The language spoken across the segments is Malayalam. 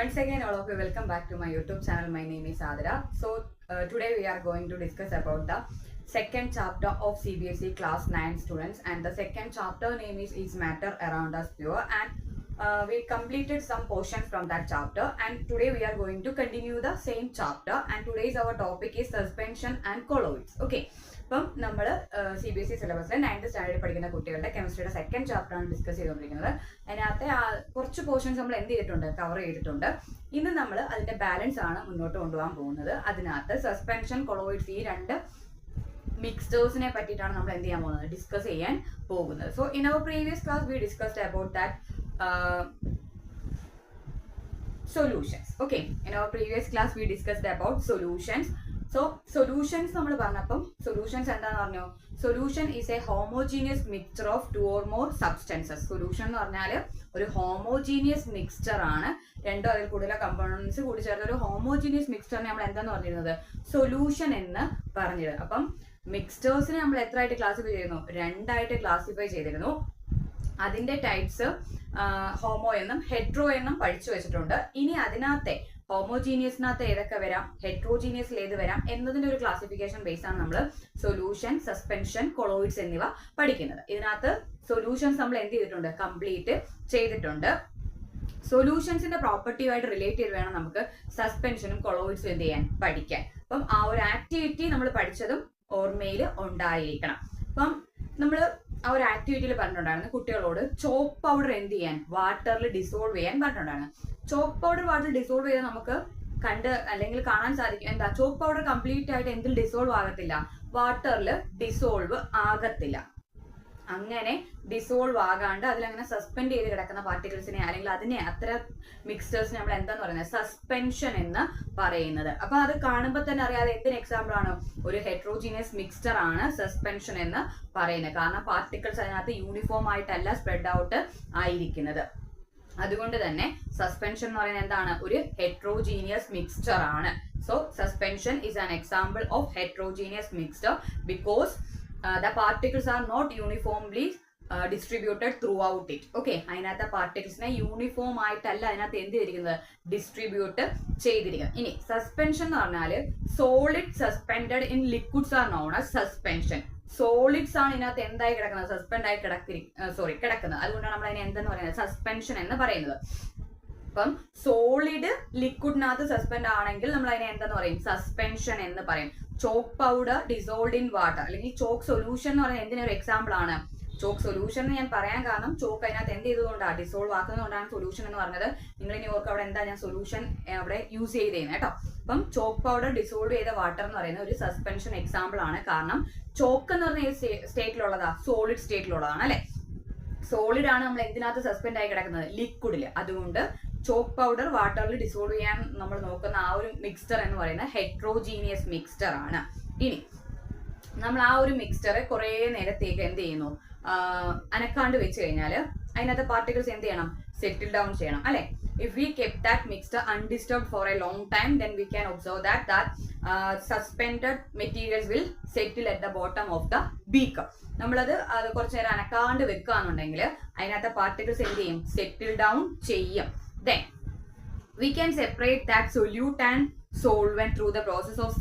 Once again, all of you, welcome back to my YouTube channel. My name is Adira. So, today we are going to discuss about the second chapter of CBSE class 9 students, and the second chapter name is Matter Around Us Pure, and we completed some portions from that chapter, and today we are going to continue the same chapter, and today's our topic is suspension and colloids. Okay. അപ്പം നമ്മൾ CBSE സിലബസിലെ 9th സ്റ്റാൻഡേർഡിൽ പഠിക്കുന്ന കുട്ടികളുടെ കെമിസ്ട്രിയുടെ സെക്കൻഡ് ചാപ്റ്റർ ആണ് ഡിസ്കസ് ചെയ്തുകൊണ്ടിരിക്കുന്നത്. അതിനകത്തെ കുറച്ച് പോർഷൻസ് നമ്മൾ എന്ത് ചെയ്തിട്ടുണ്ട്, കവർ ചെയ്തിട്ടുണ്ട്. ഇന്ന് നമ്മൾ അതിന്റെ ബാലൻസ് ആണ് മുന്നോട്ട് കൊണ്ടുപോകാൻ പോകുന്നത്. അതിനകത്ത് സസ്പെൻഷൻ, കൊളോയിഡ്സ്, ഈ രണ്ട് മിക്സ്ചേഴ്സിനെ പറ്റിയിട്ടാണ് നമ്മൾ എന്ത് ചെയ്യാൻ പോകുന്നത്, ഡിസ്കസ് ചെയ്യാൻ പോകുന്നത്. So in our previous class we discussed about that solutions. Okay, in our previous class we discussed about solutions. So solutions നമ്മൾ പറഞ്ഞപ്പോൾ solutions എന്താന്ന് പറഞ്ഞു, solution is a homogeneous mixture of two or more substances. solution എന്ന് പറഞ്ഞാൽ ഒരു homogeneous mixture ആണ്, രണ്ടോ അതിൽ കൂടുതൽ കമ്പോണൻസ് കൂടി ചേർന്ന ഒരു homogeneous mixture നമ്മൾ എന്താന്ന് പറഞ്ഞിരുന്നത്, solution എന്ന് പറഞ്ഞിരുന്നത്. അപ്പം മിക്സ്ചേഴ്സിനെ നമ്മൾ എത്ര ആയിട്ട് ക്ലാസിഫൈ ചെയ്യുന്നു, രണ്ടായിട്ട് ക്ലാസിഫൈ ചെയ്തിരുന്നു. അതിന്റെ ടൈപ്സ് ഹോമോ എന്നും ഹെട്രോ എന്നും പഠിച്ചു വെച്ചിട്ടുണ്ട്. ഇനി അതിനകത്തെ ഹോമോജീനിയസിനകത്ത് ഏതൊക്കെ വരാം, ഹെട്രോജീനിയസിൽ ഏത് വരാം എന്നതിന്റെ ഒരു ക്ലാസിഫിക്കേഷൻ ബേസ് ആണ് നമ്മൾ സൊല്യൂഷൻ, സസ്പെൻഷൻ, കൊളോയിഡ്സ് എന്നിവ പഠിക്കുന്നത്. ഇതിനകത്ത് സൊല്യൂഷൻസ് നമ്മൾ എന്ത് ചെയ്തിട്ടുണ്ട്, കംപ്ലീറ്റ് ചെയ്തിട്ടുണ്ട്. സൊല്യൂഷൻസിന്റെ പ്രോപ്പർട്ടിയുമായിട്ട് റിലേറ്റ് ചെയ്ത് വേണം നമുക്ക് സസ്പെൻഷനും കൊളോയിഡ്സും എന്ത് ചെയ്യാൻ, പഠിക്കാൻ. അപ്പം ആ ഒരു ആക്ടിവിറ്റി നമ്മൾ പഠിച്ചതും ഓർമ്മയിൽ ഉണ്ടായിരിക്കണം. അപ്പം നമ്മൾ ആ ഒരു ആക്ടിവിറ്റിയിൽ പറഞ്ഞിട്ടുണ്ടായിരുന്നു കുട്ടികളോട് ചോക്ക് പൗഡർ എന്ത് ചെയ്യാൻ, വാട്ടറിൽ ഡിസോൾവ് ചെയ്യാൻ പറഞ്ഞിട്ടുണ്ടായിരുന്നു. ചോക്ക് പൗഡർ വാട്ടർ ഡിസോൾവ് ചെയ്താൽ നമുക്ക് കണ്ട് അല്ലെങ്കിൽ കാണാൻ സാധിക്കും എന്താ, ചോക്ക് പൗഡർ കംപ്ലീറ്റ് ആയിട്ട് എന്തിൽ ഡിസോൾവ് ആകത്തില്ല, വാട്ടറിൽ ഡിസോൾവ് ആകത്തില്ല. അങ്ങനെ ഡിസോൾവ് ആകാണ്ട് അതിലങ്ങനെ സസ്പെൻഡ് ചെയ്ത് കിടക്കുന്ന പാർട്ടിക്കിൾസിനെ അല്ലെങ്കിൽ അതിനെ അത്ര മിക്സ്ചേഴ്സിനെ നമ്മൾ എന്താന്ന് പറയുന്നത്, സസ്പെൻഷൻ എന്ന് പറയുന്നത്. അപ്പൊ അത് കാണുമ്പോൾ തന്നെ അറിയാതെ എന്തിന് എക്സാമ്പിൾ ആണ്, ഒരു ഹെട്രോജീനിയസ് മിക്സ്ചർ ആണ് സസ്പെൻഷൻ എന്ന് പറയുന്നത്. കാരണം പാർട്ടിക്കിൾസ് അതിനകത്ത് യൂണിഫോം ആയിട്ടല്ല സ്പ്രെഡ് ഔട്ട് ആയിരിക്കുന്നത്. അതുകൊണ്ട് തന്നെ സസ്പെൻഷൻ എന്ന് പറയുന്നത് എന്താണ്, ഒരു ഹെട്രോജീനിയസ് മിക്സ്ചർ ആണ്. So suspension is an example of heterogeneous mixture because the particles are not uniformly distributed throughout it. Okay, അതിനകത്തെ പാർട്ടിക്കിൾസിനെ യൂണിഫോം ആയിട്ടല്ല അതിനകത്ത് എന്ത് ചെയ്തിരിക്കുന്നത്, ഡിസ്ട്രിബ്യൂട്ട് ചെയ്തിരിക്കുന്നത്. ഇനി സസ്പെൻഷൻ എന്ന് പറഞ്ഞാൽ solid suspended in liquids are known as suspension. Solids ആണ് ഇതിനകത്ത് എന്തായി കിടക്കുന്നത്, സസ്പെൻഡ് ആയി കിടക്കുന്നത്. അതുകൊണ്ടാണ് നമ്മൾ അതിനെ എന്തെന്ന് പറയുന്നത്, സസ്പെൻഷൻ എന്ന് പറയുന്നത്. അപ്പം സോളിഡ് ലിക്വിഡിനകത്ത് സസ്പെൻഡ് ആണെങ്കിൽ നമ്മൾ അതിനെ എന്തെന്ന് പറയും, സസ്പെൻഷൻ എന്ന് പറയും. Chalk powder dissolved in water അല്ലെങ്കിൽ ചോക്ക് സൊല്യൂഷൻ എന്ന് പറയുന്നത് എന്തിനൊരു എക്സാമ്പിൾ ആണ്. ചോക്ക് സൊല്യൂഷൻ എന്ന് ഞാൻ പറയാൻ കാരണം ചോക്ക് അതിനകത്ത് എന്ത് ചെയ്തുകൊണ്ടാണ്, ഡിസോൾവ് ആക്കുന്നതുകൊണ്ടാണ് സൊല്യൂഷൻ എന്ന് പറഞ്ഞത്. നിങ്ങൾ ഇനി ഓർക്ക് അവിടെ എന്താ ഞാൻ സൊല്യൂഷൻ അവിടെ യൂസ് ചെയ്തേനെ കേട്ടോ. അപ്പം ചോക്ക് പൗഡർ ഡിസോൾവ് ചെയ്ത വാട്ടർ എന്ന് പറയുന്ന ഒരു സസ്പെൻഷൻ എക്സാമ്പിൾ ആണ്. കാരണം ചോക്ക് എന്ന് പറഞ്ഞ സ്റ്റേറ്റിലുള്ളതാ, സോളിഡ് സ്റ്റേറ്റിലുള്ളതാണ് അല്ലെ. സോളിഡ് ആണ് നമ്മൾ എന്തിനകത്ത് സസ്പെൻഡ് ആയി കിടക്കുന്നത്, ലിക്വിഡില്. അതുകൊണ്ട് ചോക്ക് പൗഡർ വാട്ടറിൽ ഡിസോൾവ് ചെയ്യാൻ നമ്മൾ നോക്കുന്ന ആ ഒരു മിക്സ്ചർ എന്ന് പറയുന്നത് ഹെട്രോജീനിയസ് മിക്സ്ചർ ആണ്. ഇനി നമ്മൾ ആ ഒരു മിക്സ്ചറെ കുറെ നേരത്തേക്ക് എന്ത് ചെയ്യുന്നു, അനക്കാണ്ട് വെച്ച് കഴിഞ്ഞാൽ അതിനകത്ത് പാർട്ടിക്കിൾസ് എന്ത് ചെയ്യണം, സെറ്റിൽ ഡൗൺ ചെയ്യണം അല്ലെ. If we kept that mixture undisturbed for a long time, then we can observe that suspended materials will settle at the bottom of the beaker. നമ്മളത് കുറച്ചു നേരം അനക്കാണ്ട് വെക്കുകയാണെന്നുണ്ടെങ്കിൽ അതിനകത്ത് പാർട്ടിക്കിൾസ് എന്ത് ചെയ്യും, സെറ്റിൽ ഡൗൺ ചെയ്യും. Then we can separate that solute and solvent through the process of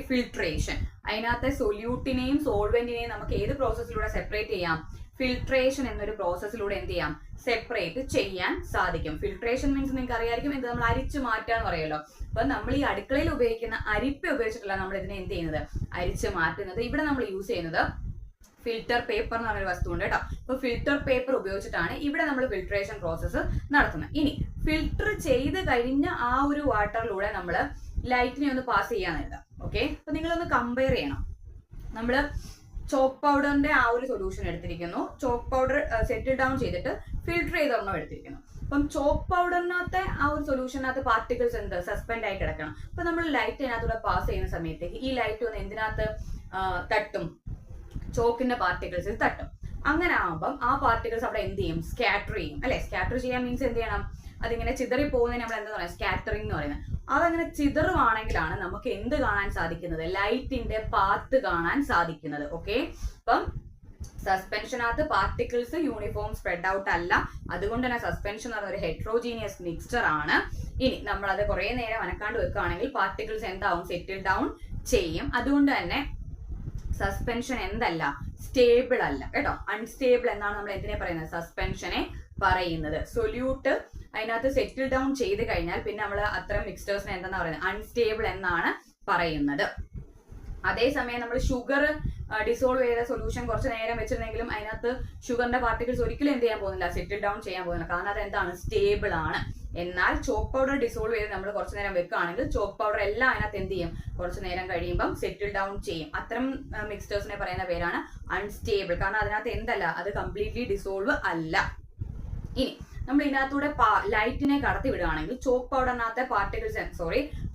filtration. അതിനകത്തെ സൊല്യൂട്ടിനെയും സോൾവെന്റിനെയും നമുക്ക് ഏത് പ്രോസസ്സിലൂടെ സെപ്പറേറ്റ് ചെയ്യാം, ഫിൽട്രേഷൻ എന്നൊരു പ്രോസസ്സിലൂടെ എന്ത് ചെയ്യാം, സെപ്പറേറ്റ് ചെയ്യാൻ സാധിക്കും. ഫിൽട്രേഷൻ മീൻസ് നിങ്ങൾക്ക് അറിയായിരിക്കും, എന്ത് നമ്മൾ അരിച്ചു മാറ്റാന്ന് പറയുമല്ലോ. അപ്പൊ നമ്മൾ ഈ അടുക്കളയിൽ ഉപയോഗിക്കുന്ന അരിപ്പ ഉപയോഗിച്ചിട്ടല്ല നമ്മൾ ഇതിനെ എന്ത് ചെയ്യുന്നത്, അരിച്ചു മാറ്റുന്നത്. ഇവിടെ നമ്മൾ യൂസ് ചെയ്യുന്നത് ഫിൽറ്റർ പേപ്പർ എന്ന് പറഞ്ഞൊരു വസ്തു ഉണ്ട് കേട്ടോ. അപ്പൊ ഫിൽറ്റർ പേപ്പർ ഉപയോഗിച്ചിട്ടാണ് ഇവിടെ നമ്മൾ ഫിൽട്രേഷൻ പ്രോസസ്സ് നടത്തുന്നത്. ഇനി ഫിൽട്ടർ ചെയ്ത് കഴിഞ്ഞ ആ ഒരു വാട്ടറിലൂടെ നമ്മൾ ലൈറ്റിനെ ഒന്ന് പാസ് ചെയ്യാന്ന് എഴുതാം. ഓക്കെ, അപ്പൊ നിങ്ങളൊന്ന് കമ്പയർ ചെയ്യണം. നമ്മൾ ചോക്ക് പൗഡറിന്റെ ആ ഒരു സൊല്യൂഷൻ എടുത്തിരിക്കുന്നു, ചോക്ക് പൗഡർ സെറ്റിൽ ഡൗൺ ചെയ്തിട്ട് ഫിൽട്ടർ ചെയ്തൊരെണ്ണം എടുത്തിരിക്കുന്നു. അപ്പം ചോക്ക് പൗഡറിനകത്തെ ആ ഒരു സൊല്യൂഷനകത്ത് പാർട്ടിക്കിൾസ് എന്ത് സസ്പെൻഡ് ആയി കിടക്കണം. അപ്പൊ നമ്മൾ ലൈറ്റ് അതിനകത്തൂടെ പാസ് ചെയ്യുന്ന സമയത്തേക്ക് ഈ ലൈറ്റ് ഒന്ന് എന്തിനകത്ത് തട്ടും, ചോക്കിന്റെ പാർട്ടിക്കിൾസിൽ തട്ടും. അങ്ങനെ ആകുമ്പം ആ പാർട്ടിക്കിൾസ് അവിടെ എന്ത് ചെയ്യും, സ്കാറ്റർ ചെയ്യും അല്ലെ. സ്കാറ്റർ ചെയ്യാൻ മീൻസ് എന്ത് ചെയ്യണം, അതിങ്ങനെ ചിതറി പോകുന്നതിന് നമ്മൾ എന്താ പറയുക, സ്കാറ്ററിംഗ് എന്ന് പറയുന്നത്. അതങ്ങനെ ചിതറുവാണെങ്കിലാണ് നമുക്ക് എന്ത് കാണാൻ സാധിക്കുന്നത്, ലൈറ്റിന്റെ പാത്ത് കാണാൻ സാധിക്കുന്നത്. ഓക്കെ, അപ്പം സസ്പെൻഷനകത്ത് പാർട്ടിക്കിൾസ് യൂണിഫോം സ്പ്രെഡ് ഔട്ട് അല്ല. അതുകൊണ്ട് തന്നെ സസ്പെൻഷൻ എന്ന് പറയുന്ന ഒരു ഹെട്രോജീനിയസ് മിക്സ്ചർ ആണ്. ഇനി നമ്മൾ അത് കുറെ നേരം അനക്കാണ്ട് വെക്കുകയാണെങ്കിൽ പാർട്ടിക്കിൾസ് എന്താവും, സെറ്റിൽ ഡൗൺ ചെയ്യും. അതുകൊണ്ട് തന്നെ സസ്പെൻഷൻ എന്തല്ല, സ്റ്റേബിൾ അല്ല കേട്ടോ. അൺസ്റ്റേബിൾ എന്നാണ് നമ്മൾ എന്തിനെ പറയുന്നത്, സസ്പെൻഷനെ പറയുന്നത്. സൊല്യൂട്ട് അതിനകത്ത് സെറ്റിൽ ഡൗൺ ചെയ്ത് കഴിഞ്ഞാൽ പിന്നെ നമ്മൾ അത്തരം മിക്സ്ചേഴ്സിനെ എന്താ പറയുന്നത്, അൺസ്റ്റേബിൾ എന്നാണ് പറയുന്നത്. അതേസമയം നമ്മൾ ഷുഗർ ഡിസോൾവ് ചെയ്ത സൊല്യൂഷൻ കുറച്ച് നേരം വെച്ചിരുന്നെങ്കിലും അതിനകത്ത് ഷുഗറിന്റെ പാർട്ടിക്കിൾസ് ഒരിക്കലും എന്ത് ചെയ്യാൻ പോകുന്നില്ല, സെറ്റിൽ ഡൗൺ ചെയ്യാൻ പോകുന്നില്ല. കാരണം അത് എന്താണ്, സ്റ്റേബിൾ ആണ്. എന്നാൽ ചോക്ക് പൗഡർ ഡിസോൾവ് ചെയ്ത് നമ്മൾ കുറച്ച് നേരം വെക്കുകയാണെങ്കിൽ ചോക്ക് പൗഡർ എല്ലാം അതിനകത്ത് എന്ത് ചെയ്യും, കുറച്ച് നേരം കഴിയുമ്പം സെറ്റിൽ ഡൗൺ ചെയ്യും. അത്തരം മിക്സ്ചേഴ്സിനെ പറയുന്ന പേരാണ് അൺസ്റ്റേബിൾ. കാരണം അതിനകത്ത് എന്തല്ല, അത് കംപ്ലീറ്റ്ലി ഡിസോൾവ് അല്ല. ഇനി നമ്മൾ ഇതിനകത്തൂടെ ലൈറ്റിനെ കടത്തി വിടുകയാണെങ്കിൽ ചോക്ക് പൗഡറിനകത്തെ പാർട്ടിക്കിൾസ്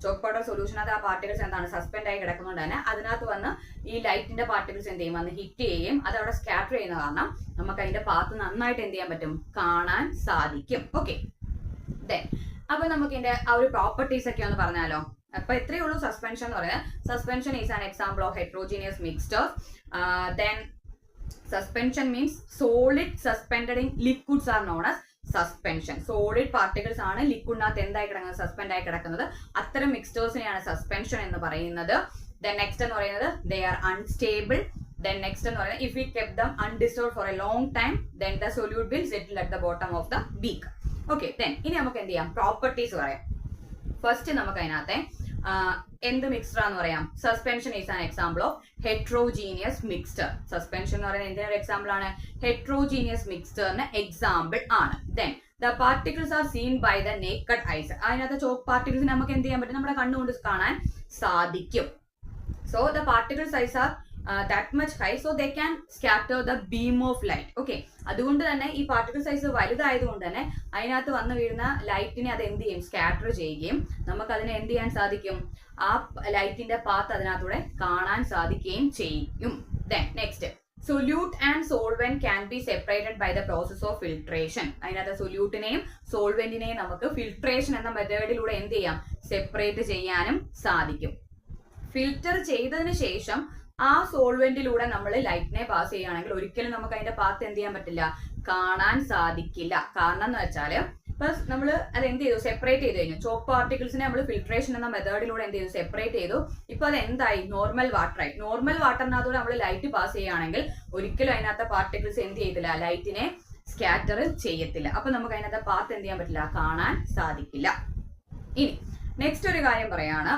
ചോക്ക് പൗഡർ സൊല്യൂഷനകത്ത് ആ പാർട്ടിക്കിൾസ് എന്താണ്, സസ്പെൻഡ് ആയി കിടക്കുന്നതുകൊണ്ട് തന്നെ അതിനകത്ത് വന്ന് ഈ ലൈറ്റിന്റെ പാർട്ടിക്കിൾസ് എന്ത് ചെയ്യും, വന്ന് ഹിറ്റ് ചെയ്യുകയും അത് അവിടെ സ്കാറ്റർ ചെയ്യുന്ന കാരണം നമുക്ക് അതിന്റെ പാത്ത് നന്നായിട്ട് എന്ത് ചെയ്യാൻ പറ്റും, കാണാൻ സാധിക്കും. ഓക്കെ, അപ്പൊ നമുക്ക് ഇതിന്റെ ആ ഒരു പ്രോപ്പർട്ടീസ് ഒക്കെ ഒന്ന് പറഞ്ഞാലോ. അപ്പൊ ഇത്രയേ ഉള്ളൂ സസ്പെൻഷൻ എന്ന് പറയുന്നത്. Suspension is an example of heterogeneous mixtures. Then suspension means solid suspended in liquids are known as suspension. Solid particles ആണ് ലിക്വിഡിനകത്ത് എന്തായി കിടക്കുന്നത്, സസ്പെൻഡ് ആയി കിടക്കുന്നത്. അത്തരം മിക്സ്ചേഴ്സിനെയാണ് സസ്പെൻഷൻ എന്ന് പറയുന്നത്. ദെൻ നെക്സ്റ്റ് എന്ന് പറയുന്നത് they are unstable. Then next എന്ന് പറയുന്നത് if we kept them undisturbed for a long time then the solute will settle at the bottom of the beaker. Okay, then ഇനി നമുക്ക് എന്ത് ചെയ്യാം, പ്രോപ്പർട്ടീസ് പറയാം. ഫസ്റ്റ് നമുക്ക് അതിനകത്തെ എന്ത് മിക്സ്ചർ എന്ന് പറയാം, suspension is an example of heterogeneous mixture. Suspension എന്ന് പറയുന്നത് എന്തിനൊരു എക്സാമ്പിൾ ആണ്, ഹെട്രോജീനിയസ് മിക്സ്ചറിന് എക്സാമ്പിൾ ആണ്. Then the particles are seen by the naked eyes. അതിനകത്ത് ചോക്ക് പാർട്ടിക്കിൾസ് നമുക്ക് എന്ത് ചെയ്യാൻ പറ്റും, നമ്മുടെ കണ്ണുകൊണ്ട് കാണാൻ സാധിക്കും. So the particle size are that much high so they can scatter the beam of light. Okay, അതുകൊണ്ട് തന്നെ ഈ പാർട്ടിക്കിൾ സൈസ് വലുതായതുകൊണ്ട് തന്നെ അതിനകത്ത് വന്നു വീഴുന്ന ലൈറ്റിനെ അത് എന്ത് ചെയ്യും, സ്കാറ്റർ ചെയ്യുകയും നമുക്ക് അതിനെ എന്ത് ചെയ്യാൻ സാധിക്കും, ആ ലൈറ്റിന്റെ പാത്ത് അതിനകത്തൂടെ കാണാൻ സാധിക്കുകയും ചെയ്യും. Then next, solute and solvent can be separated by the process of filtration. അതിനകത്ത് സൊല്യൂട്ടിനെയും സോൾവെന്റിനെയും നമുക്ക് ഫിൽട്രേഷൻ എന്ന മെത്തേഡിലൂടെ എന്ത് ചെയ്യാം, സെപ്പറേറ്റ് ചെയ്യാനും സാധിക്കും. ഫിൽറ്റർ ചെയ്തതിന് ശേഷം ആ സോൾവെന്റിലൂടെ നമ്മൾ ലൈറ്റിനെ പാസ് ചെയ്യുകയാണെങ്കിൽ ഒരിക്കലും നമുക്ക് അതിന്റെ പാത്ത് എന്ത് ചെയ്യാൻ പറ്റില്ല, കാണാൻ സാധിക്കില്ല. കാരണം എന്ന് വെച്ചാല് ഇപ്പൊ നമ്മൾ അത് എന്ത് ചെയ്തു, സെപ്പറേറ്റ് ചെയ്ത് കഴിഞ്ഞു. ചോക്ക് പാർട്ടിക്കിൾസിനെ നമ്മൾ ഫിൽട്രേഷൻ എന്ന മെത്തേഡിലൂടെ എന്ത് ചെയ്തു, സെപ്പറേറ്റ് ചെയ്തു. ഇപ്പൊ അത് എന്തായി, നോർമൽ വാട്ടർ ആയി. നോർമൽ വാട്ടറിനകത്തൂടെ നമ്മൾ ലൈറ്റ് പാസ് ചെയ്യുകയാണെങ്കിൽ ഒരിക്കലും അതിനകത്തെ പാർട്ടിക്കിൾസ് എന്ത് ചെയ്യത്തില്ല, ലൈറ്റിനെ സ്കാറ്റർ ചെയ്യത്തില്ല. അപ്പൊ നമുക്ക് അതിനകത്തെ പാത്ത് എന്ത് ചെയ്യാൻ പറ്റില്ല, കാണാൻ സാധിക്കില്ല. ഇനി നെക്സ്റ്റ് ഒരു കാര്യം പറയാണ്,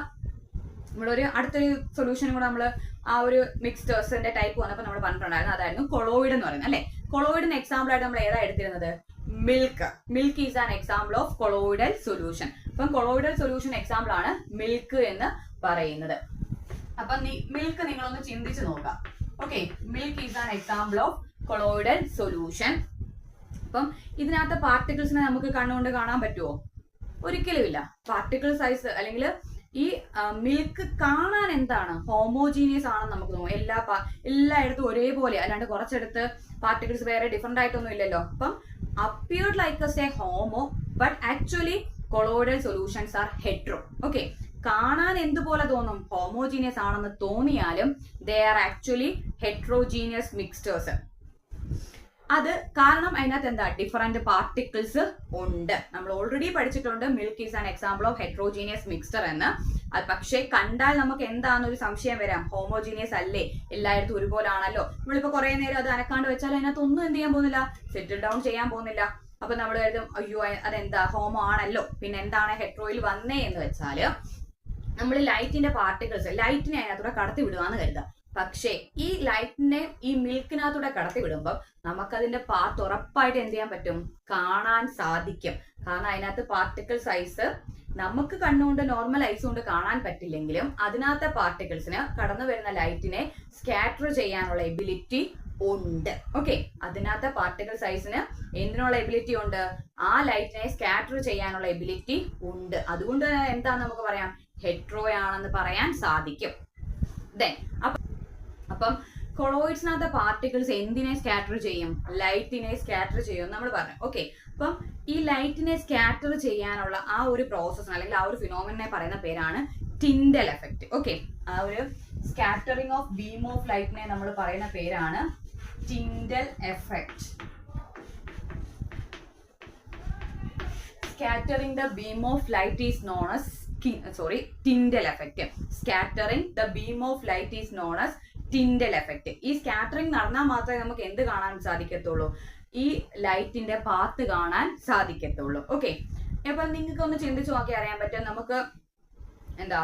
നമ്മളൊരു അടുത്തൊരു സൊല്യൂഷനും കൂടെ നമ്മൾ ആ ഒരു മിക്സ്ചേഴ്സിന്റെ ടൈപ്പ് വന്നപ്പോൾ നമ്മൾ പറഞ്ഞിട്ടുണ്ടായിരുന്നു, അതായിരുന്നു കൊളോയിഡ് എന്ന് പറയുന്നത് അല്ലെ. കൊളോയിഡിന് എക്സാമ്പിൾ ആയിട്ട് നമ്മൾ ഏതാ എടുത്തിരുന്നത്, milk. Milk is an example of colloidal solution. അപ്പം കൊളോയിഡൽ സൊല്യൂഷൻ എക്സാമ്പിൾ ആണ് മിൽക്ക് എന്ന് പറയുന്നത്. അപ്പൊ മിൽക്ക് നിങ്ങളൊന്ന് ചിന്തിച്ച് നോക്കാം. Okay, milk is an example of colloidal solution. അപ്പം ഇതിനകത്ത് പാർട്ടിക്കിൾസിനെ നമുക്ക് കണ്ണുകൊണ്ട് കാണാൻ പറ്റുമോ, ഒരിക്കലും ഇല്ല. പാർട്ടിക്കിൾ സൈസ് അല്ലെങ്കിൽ ഈ മിൽക്ക് കാണാൻ എന്താണ്, ഹോമോജീനിയസ് ആണെന്ന് നമുക്ക് തോന്നും. എല്ലായിടത്തും ഒരേപോലെ, അല്ലാണ്ട് കുറച്ചെടുത്ത് പാർട്ടിക്കിൾസ് വേറെ ഡിഫറെന്റ് ആയിട്ടൊന്നും ഇല്ലല്ലോ. അപ്പം appeared like a homo but actually colloidal solutions are hetero. Okay, കാണാൻ എന്തുപോലെ തോന്നും, ഹോമോജീനിയസ് ആണെന്ന് തോന്നിയാലും they are actually heterogeneous mixtures. അത് കാരണം അതിനകത്ത് എന്താ, ഡിഫറെന്റ് പാർട്ടിക്കിൾസ് ഉണ്ട്. നമ്മൾ ഓൾറെഡി പഠിച്ചിട്ടുണ്ട് milk is an example of heterogeneous mixture എന്ന്. അത് പക്ഷേ കണ്ടാൽ നമുക്ക് എന്താണെന്നൊരു സംശയം വരാം, ഹോമോജീനിയസ് അല്ലേ, എല്ലായിടത്തും ഒരുപോലെ ആണല്ലോ. നമ്മളിപ്പോ കുറെ നേരം അത് അനക്കാണ്ട് വെച്ചാൽ അതിനകത്ത് ഒന്നും എന്ത് ചെയ്യാൻ പോകുന്നില്ല, സെറ്റിൽ ഡൗൺ ചെയ്യാൻ പോകുന്നില്ല. അപ്പൊ നമ്മൾ കരുതും അയ്യോ അതെന്താ ഹോമോ ആണല്ലോ, പിന്നെ എന്താണ് ഹെട്രോയിൽ വന്നേ എന്ന് വെച്ചാല് നമ്മൾ ലൈറ്റിന്റെ പാർട്ടിക്കിൾസ് ലൈറ്റിനെ അതിനകത്തൂടെ കടത്തി വിടുവാന്ന് കരുതാം. പക്ഷേ ഈ ലൈറ്റിനെ ഈ മിൽക്കിനകത്തൂടെ കടത്തി വിടുമ്പോൾ നമുക്കതിന്റെ പാത്ത് ഉറപ്പായിട്ട് എന്ത് ചെയ്യാൻ പറ്റും, കാണാൻ സാധിക്കും. കാരണം അതിനകത്ത് പാർട്ടിക്കിൾ സൈസ് നമുക്ക് കണ്ണുകൊണ്ട് നോർമൽ ഐസ് കൊണ്ട് കാണാൻ പറ്റില്ലെങ്കിലും അതിനകത്തെ പാർട്ടിക്കിൾസിന് കടന്നു വരുന്ന ലൈറ്റിനെ സ്കാറ്റർ ചെയ്യാനുള്ള എബിലിറ്റി ഉണ്ട്. ഓക്കെ, അതിനകത്തെ പാർട്ടിക്കിൾ സൈസിന് എന്തിനുള്ള എബിലിറ്റി ഉണ്ട്, ആ ലൈറ്റിനെ സ്കാറ്റർ ചെയ്യാനുള്ള എബിലിറ്റി ഉണ്ട്. അതുകൊണ്ട് എന്താ നമുക്ക് പറയാം, ഹെട്രോ ആണെന്ന് പറയാൻ സാധിക്കും. അപ്പം കൊളോയിഡ്സിനകത്തെ പാർട്ടിക്കിൾസ് എന്തിനെ സ്കാറ്റർ ചെയ്യും, ലൈറ്റിനെ സ്കാറ്റർ ചെയ്യും നമ്മൾ പറഞ്ഞു. ഓക്കെ, അപ്പം ഈ ലൈറ്റിനെ സ്കാറ്റർ ചെയ്യാനുള്ള ആ ഒരു പ്രോസസ് അല്ലെങ്കിൽ ആ ഒരു ഫിനോമിനെ പറയുന്ന പേരാണ് ടിൻഡൽ എഫക്റ്റ്. ഓക്കെ, ആ ഒരു സ്കാറ്ററിംഗ് ഓഫ് ബീം ഓഫ് ലൈറ്റിനെ നമ്മൾ പറയുന്ന പേരാണ് Tyndall effect. scattering the beam of light is known as Tyndall effect. Scattering the beam of light is known as Tyndall effect. ഈ സ്കാറ്ററിംഗ് നടന്നാൽ മാത്രമേ നമുക്ക് എന്ത് കാണാൻ സാധിക്കത്തുള്ളൂ? ഈ ലൈറ്റിന്റെ പാത്ത് കാണാൻ സാധിക്കത്തുള്ളൂ. ഓക്കെ, അപ്പൊ നിങ്ങൾക്ക് ഒന്ന് ചിന്തിച്ചു നോക്കി അറിയാൻ പറ്റും. നമുക്ക് എന്താ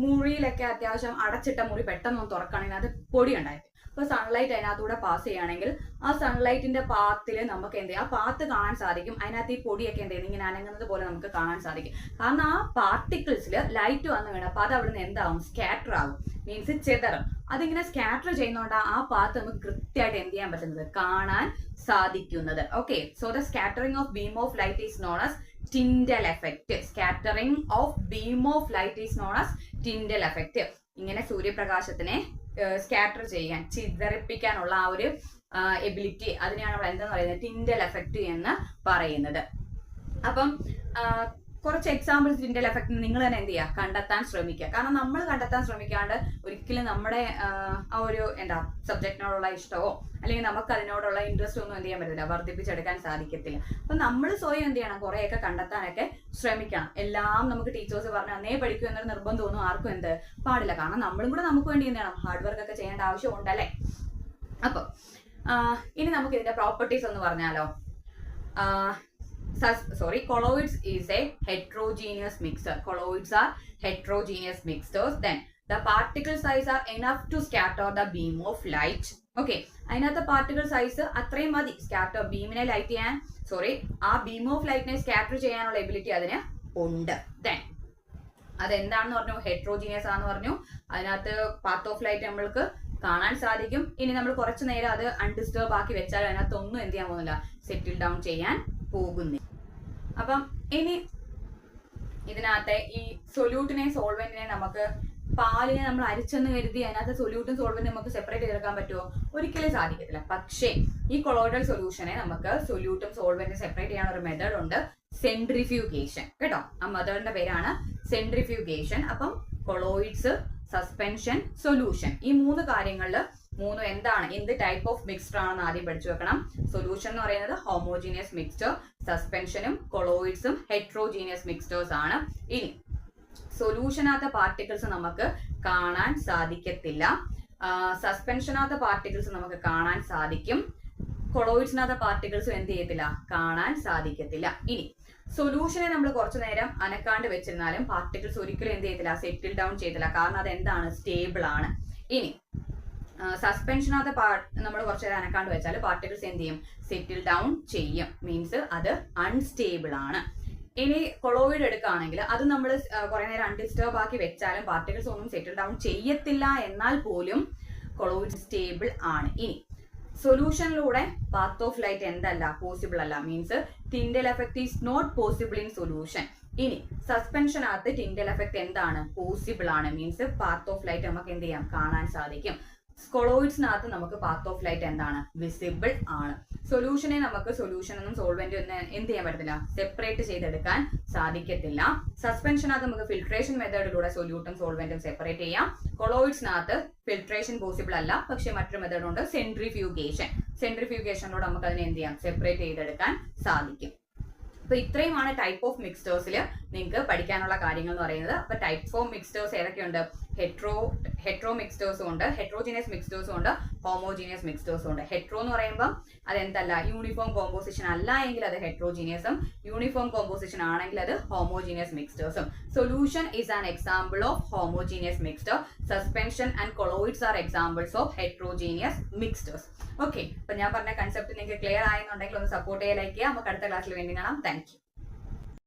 മുറിയിലൊക്കെ അത്യാവശ്യം അടച്ചിട്ട മുറി പെട്ടെന്ന് തുറക്കുകയാണെങ്കിൽ അത് പൊടി ഉണ്ടായിരുന്നു. അപ്പൊ സൺലൈറ്റ് അതിനകത്തൂടെ പാസ് ചെയ്യുകയാണെങ്കിൽ ആ സൺലൈറ്റിന്റെ പാത്തിൽ നമുക്ക് എന്ത് ചെയ്യാം, ആ പാത്ത് കാണാൻ സാധിക്കും. അതിനകത്ത് ഈ പൊടിയൊക്കെ എന്ത് ചെയ്യുന്നത് ഇങ്ങനെ അനങ്ങുന്നത് പോലെ നമുക്ക് കാണാൻ സാധിക്കും. കാരണം ആ പാർട്ടിക്കിൾസിൽ ലൈറ്റ് വന്ന് വീണ അപ്പൊ അത് അവിടുന്ന് എന്താവും, സ്കാറ്റർ ആവും, മീൻസ് ചെതറും. അതിങ്ങനെ സ്കാറ്റർ ചെയ്യുന്നതുകൊണ്ട് ആ പാത്ത് നമുക്ക് കൃത്യമായിട്ട് എന്ത് ചെയ്യാൻ പറ്റുന്നത്, കാണാൻ സാധിക്കുന്നത്. Okay, so the scattering of beam of light is known as Tyndall effect. Scattering of beam of light is known as Tyndall effect. ഇങ്ങനെ സൂര്യപ്രകാശത്തിനെ സ്കാറ്റർ ചെയ്യാൻ, ചിതറിപ്പിക്കാനുള്ള ആ ഒരു എബിലിറ്റി, അതിനെയാണ് നമ്മൾ എന്താന്ന് പറയുന്നത്, Tyndall effect എന്ന് പറയുന്നത്. അപ്പം കുറച്ച് എക്സാമ്പിൾസ് Tyndall effect നിങ്ങൾ തന്നെ എന്ത് ചെയ്യുക, കണ്ടെത്താൻ ശ്രമിക്കുക. കാരണം നമ്മൾ കണ്ടെത്താൻ ശ്രമിക്കാണ്ട് ഒരിക്കലും നമ്മുടെ ആ ഒരു എന്താ സബ്ജക്റ്റിനോടുള്ള ഇഷ്ടമോ അല്ലെങ്കിൽ നമുക്ക് അതിനോടുള്ള ഇൻട്രസ്റ്റ് ഒന്നും എന്ത് ചെയ്യാൻ പറ്റില്ല, വർദ്ധിപ്പിച്ചെടുക്കാൻ സാധിക്കത്തില്ല. അപ്പൊ നമ്മൾ സ്വയം എന്ത് ചെയ്യണം, കുറെയൊക്കെ കണ്ടെത്താനൊക്കെ ശ്രമിക്കണം. എല്ലാം നമുക്ക് ടീച്ചേഴ്സ് പറഞ്ഞ് അന്നേ പഠിക്കൂ എന്നൊരു നിർബന്ധമൊന്നും ആർക്കും എന്ത് പാടില്ല. കാരണം നമ്മളും കൂടെ നമുക്ക് വേണ്ടി എന്ത് ചെയ്യണം, ഹാർഡ് വർക്ക് ഒക്കെ ചെയ്യേണ്ട ആവശ്യമുണ്ടല്ലേ. അപ്പൊ ഇനി നമുക്ക് ഇതിന്റെ പ്രോപ്പർട്ടീസ് ഒന്ന് പറഞ്ഞാലോ. Colloids is a heterogeneous mixture. Colloids are heterogeneous mixtures. Then the particle size are enough to scatter the beam of light. Okay, അതിനകത്ത് പാർട്ടിക്കിൾ സൈസ് അത്രയും മതി സ്കാറ്റർ ബീമിനെ ലൈറ്റ് ചെയ്യാൻ, ആ ബീം ഓഫ് ലൈറ്റിനെ സ്കാറ്റർ ചെയ്യാനുള്ള എബിലിറ്റി അതിന് ഉണ്ട്. ദെൻ അതെന്താണെന്ന് പറഞ്ഞു, ഹെട്രോജീനിയസ് ആണെന്ന് പറഞ്ഞു. അതിനകത്ത് പാത്ത് ഓഫ് ലൈറ്റ് നമ്മൾക്ക് കാണാൻ സാധിക്കും. ഇനി നമ്മൾ കുറച്ചു നേരം അത് അൺഡിസ്റ്റർബ് ആക്കി വെച്ചാൽ അതിനകത്ത് ഒന്നും എന്ത് ചെയ്യാൻ പോകുന്നില്ല, സെറ്റിൽ ഡൗൺ ചെയ്യാൻ പോകുന്നില്ല. അപ്പം ഇനി ഇതിനകത്തെ ഈ സൊല്യൂട്ടിനെ സോൾവെന്റിനെ നമുക്ക്, പാലിനെ നമ്മൾ അരിച്ചെന്ന് കരുതി അതിനകത്ത് സൊല്യൂട്ടും സോൾവെന്റും നമുക്ക് സെപ്പറേറ്റ് ചെയ്തെടുക്കാൻ പറ്റുമോ? ഒരിക്കലും സാധിക്കത്തില്ല. പക്ഷേ ഈ കൊളോയിഡൽ സൊല്യൂഷനെ നമുക്ക് സൊല്യൂട്ടും സോൾവെന്റും സെപ്പറേറ്റ് ചെയ്യാനുള്ള ഒരു മെത്തേഡ് ഉണ്ട്, സെൻട്രിഫ്യൂഗേഷൻ. കേട്ടോ, ആ മെത്തേഡിന്റെ പേരാണ് സെൻട്രിഫ്യൂഗേഷൻ. അപ്പം കൊളോയിഡ്സ്, സസ്പെൻഷൻ, സൊല്യൂഷൻ, ഈ മൂന്ന് കാര്യങ്ങളിൽ മൂന്നും എന്താണ്, എന്ത് ടൈപ്പ് ഓഫ് മിക്സ്ചർ ആണെന്ന് ആദ്യം പഠിച്ചു വെക്കണം. സൊല്യൂഷൻ എന്ന് പറയുന്നത് ഹോമോജീനിയസ് മിക്സ്ചർ, സസ്പെൻഷനും കൊളോയിഡ്സും ഹെട്രോജീനിയസ് മിക്സ്ചേഴ്സ് ആണ്. ഇനി സൊല്യൂഷനകത്തെ പാർട്ടിക്കിൾസ് നമുക്ക് കാണാൻ സാധിക്കത്തില്ല, സസ്പെൻഷനകത്തെ പാർട്ടിക്കിൾസ് നമുക്ക് കാണാൻ സാധിക്കും, കൊളോയിഡ്സിനകത്തെ പാർട്ടിക്കിൾസും എന്ത് ചെയ്യത്തില്ല, കാണാൻ സാധിക്കത്തില്ല. ഇനി സൊല്യൂഷനെ നമ്മൾ കുറച്ചു നേരം അനക്കാണ്ട് വെച്ചിരുന്നാലും പാർട്ടിക്കിൾസ് ഒരിക്കലും എന്ത് ചെയ്യത്തില്ല, സെറ്റിൽ ഡൗൺ ചെയ്തില്ല. കാരണം അത് എന്താണ്, സ്റ്റേബിൾ ആണ്. ഇനി സസ്പെൻഷനകത്തെ നമ്മൾ കുറച്ചു നേരം അനക്കാണ്ട് വെച്ചാൽ പാർട്ടിക്കിൾസ് എന്ത് ചെയ്യും, സെറ്റിൽ ഡൗൺ ചെയ്യും, മീൻസ് അത് അൺസ്റ്റേബിൾ ആണ്. ഇനി കൊളോയിഡ് എടുക്കുകയാണെങ്കിൽ അത് നമ്മൾ കുറെ നേരം അൺഡിസ്റ്റർബ് ആക്കി വെച്ചാലും പാർട്ടിക്കിൾസ് ഒന്നും സെറ്റിൽ ഡൗൺ ചെയ്യത്തില്ല, എന്നാൽ പോലും കൊളോയിഡ് സ്റ്റേബിൾ ആണ്. ഇനി സൊല്യൂഷനിലൂടെ പാത്ത് ഓഫ് ലൈറ്റ് എന്തല്ല, പോസിബിൾ അല്ല, means Tyndall effect is not possible in solution. ഇനി സസ്പെൻഷനകത്ത് Tyndall effect എന്താണ്, പോസിബിൾ ആണ്, മീൻസ് പാത്ത് ഓഫ് ലൈറ്റ് നമുക്ക് എന്ത് ചെയ്യാം, കാണാൻ സാധിക്കും. കൊളോയിഡ്സിനകത്ത് നമുക്ക് പാത്ത് ഓഫ് ലൈറ്റ് എന്താണ്, വിസിബിൾ ആണ്. സൊല്യൂഷനെ നമുക്ക് സൊല്യൂഷൻ എന്നും സോൾവെന്റ് ഒന്നും എന്ത് ചെയ്യാൻ പറ്റത്തില്ല, സെപ്പറേറ്റ് ചെയ്തെടുക്കാൻ സാധിക്കത്തില്ല. സസ്പെൻഷനകത്ത് നമുക്ക് ഫിൽട്രേഷൻ മെത്തേഡിലൂടെ സൊല്യൂട്ടും സോൾവെന്റും സെപ്പറേറ്റ് ചെയ്യാം. കൊളോയിഡ്സിനകത്ത് ഫിൽട്രേഷൻ പോസിബിൾ അല്ല, പക്ഷെ മറ്റൊരു മെത്തേഡ് ഉണ്ട്, സെൻട്രിഫ്യൂഗേഷൻ. സെൻട്രിഫ്യൂഗേഷനിലൂടെ നമുക്ക് അതിനെ എന്ത് ചെയ്യാം, സെപ്പറേറ്റ് ചെയ്തെടുക്കാൻ സാധിക്കും. അപ്പൊ ഇത്രയുമാണ് ടൈപ്പ് ഓഫ് മിക്സ്ചേഴ്സിൽ നിങ്ങൾക്ക് പഠിക്കാനുള്ള കാര്യങ്ങൾ എന്ന് പറയുന്നത്. അപ്പൊ ടൈപ്സ് ഓഫ് മിക്സ്ചേഴ്സ് ഏതൊക്കെയുണ്ട്, ഹെട്രോ മിക്സ്ചേഴ്സും ഉണ്ട്, ഹെട്രോജീനിയസ് മിക്സ്ചേഴ്സും ഉണ്ട്, ഹോമോജീനിയസ് മിക്സ്ചേഴ്സും ഉണ്ട്. ഹെട്രോ എന്ന് പറയുമ്പോൾ അതെന്തല്ല, യൂണിഫോം കോമ്പോസിഷൻ അല്ല എങ്കിൽ അത് ഹെട്രോജീനിയസും, യൂണിഫോം കോമ്പോസിഷൻ ആണെങ്കിൽ അത് ഹോമോജീനിയസ് മിക്സ്ചേഴ്സും. Solution is an example of homogeneous mixture. Suspension and colloids are examples of heterogeneous mixtures. Okay, അപ്പൊ ഞാൻ പറഞ്ഞ കൺസെപ്റ്റ് നിങ്ങൾക്ക് ക്ലിയർ ആയെന്നുണ്ടെങ്കിൽ ഒന്ന് സപ്പോർട്ട് ചെയ്യാൻ, ലൈക്ക് ചെയ്യുക. നമുക്ക് അടുത്ത ക്ലാസ്സിൽ വേണ്ടി കാണാം. Thank you.